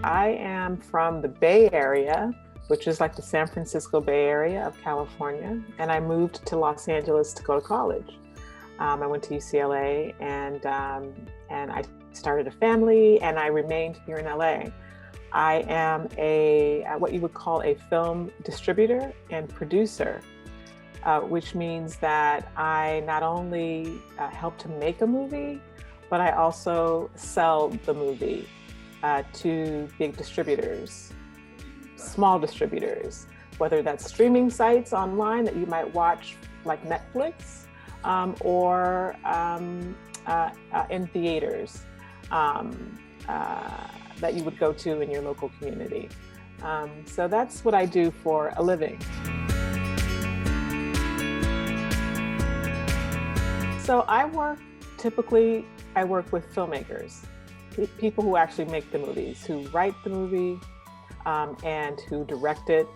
I am from the Bay Area, which is like the San Francisco Bay Area of California, and I moved to Los Angeles to go to college. I went to UCLA, and I started a family, and I remained here in LA. I am a what you would call a film distributor and producer, which means that I not only help to make a movie, but I also sell the movie to big distributors, small distributors, whether that's streaming sites online that you might watch like Netflix, or in theaters that you would go to in your local community. So that's what I do for a living. So I work with filmmakers, people who actually make the movies, who write the movie, and who direct it.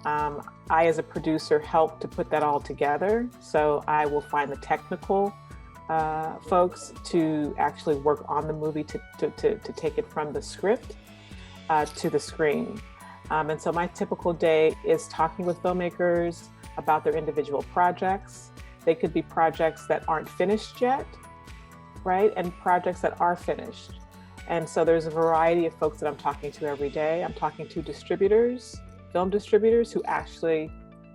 I, as a producer, help to put that all together. So I will find the technical folks to actually work on the movie to take it from the script to the screen. And so my typical day is talking with filmmakers about their individual projects. They could be projects that aren't finished yet, right? And projects that are finished. And so there's a variety of folks that I'm talking to every day. I'm talking to distributors, film distributors who actually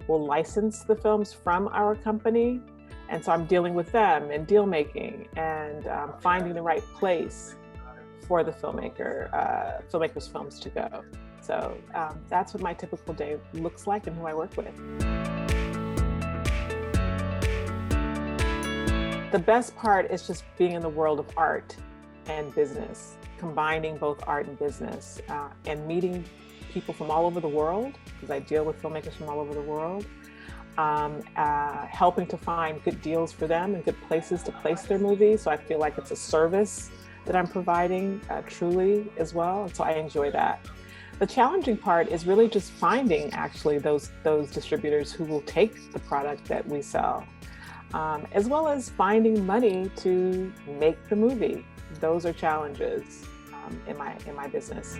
will license the films from our company. And so I'm dealing with them and deal making and finding the right place for the filmmaker's films to go. So that's what my typical day looks like and who I work with. The best part is just being in the world of art and business, combining both art and business, and meeting people from all over the world, because I deal with filmmakers from all over the world, helping to find good deals for them and good places to place their movies. So I feel like it's a service that I'm providing truly as well. And so I enjoy that. The challenging part is really just finding actually those distributors who will take the product that we sell, as well as finding money to make the movie. Those are challenges in my business.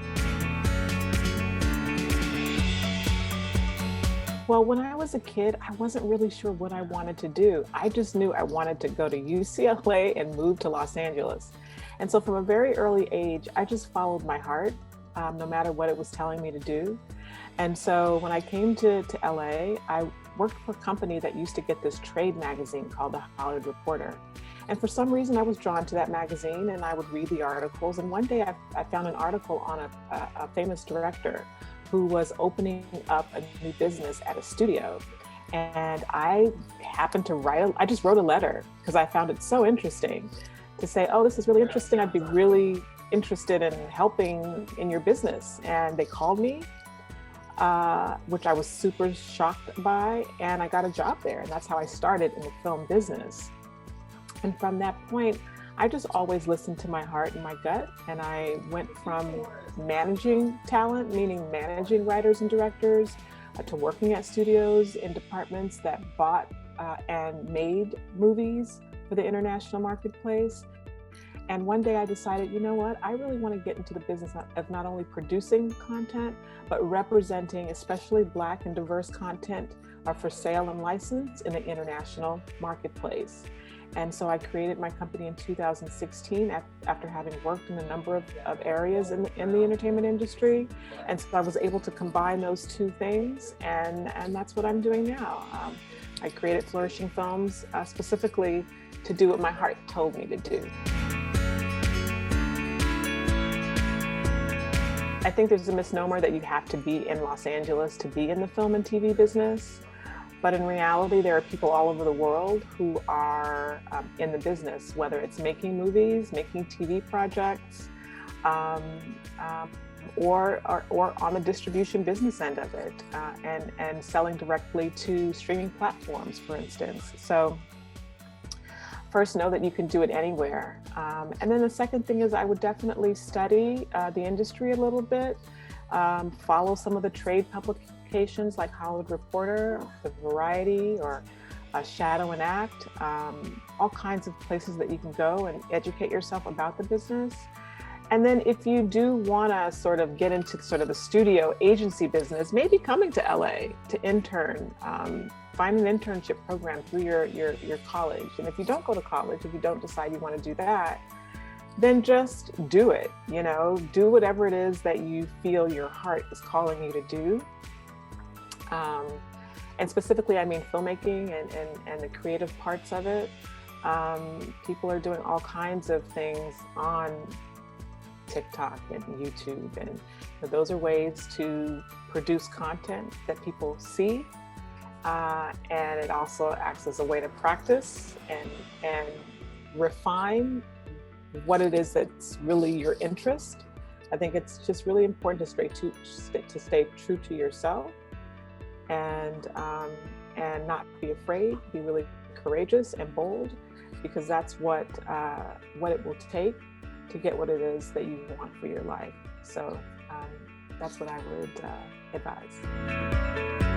Well, when I was a kid, I wasn't really sure what I wanted to do. I just knew I wanted to go to UCLA and move to Los Angeles. And so from a very early age, I just followed my heart, no matter what it was telling me to do. And so when I came to LA, I worked for a company that used to get this trade magazine called The Hollywood Reporter. And for some reason, I was drawn to that magazine, and I would read the articles. And one day I found an article on a famous director who was opening up a new business at a studio. And I happened to I just wrote a letter because I found it so interesting to say, oh, this is really interesting. I'd be really interested in helping in your business. And they called me, which I was super shocked by, and I got a job there. And that's how I started in the film business. And from that point, I just always listened to my heart and my gut. And I went from managing talent, meaning managing writers and directors, to working at studios in departments that bought and made movies for the international marketplace. And one day I decided, you know what, I really want to get into the business of not only producing content, but representing especially Black and diverse content for sale and license in the international marketplace. And so I created my company in 2016 after having worked in a number of areas in the entertainment industry. And so I was able to combine those two things, and that's what I'm doing now. I created Flourishing Films specifically to do what my heart told me to do. I think there's a misnomer that you have to be in Los Angeles to be in the film and TV business. But in reality, there are people all over the world who are in the business, whether it's making movies, making TV projects, or on the distribution business end of it, and selling directly to streaming platforms, for instance. So first, know that you can do it anywhere. And then the second thing is I would definitely study the industry a little bit, follow some of the trade publications like Hollywood Reporter, The Variety, or Shadow and Act, all kinds of places that you can go and educate yourself about the business. And then if you do want to sort of get into sort of the studio agency business, maybe coming to LA to intern, find an internship program through your college. And if you don't go to college, if you don't decide you want to do that, then just do it, do whatever it is that you feel your heart is calling you to do. And specifically, I mean, filmmaking and the creative parts of it. People are doing all kinds of things on TikTok and YouTube, and those are ways to produce content that people see, and it also acts as a way to practice and refine what it is that's really your interest. I think it's just really important to stay true to yourself, and not be afraid, be really courageous and bold, because that's what it will take to get what it is that you want for your life. So that's what I would advise.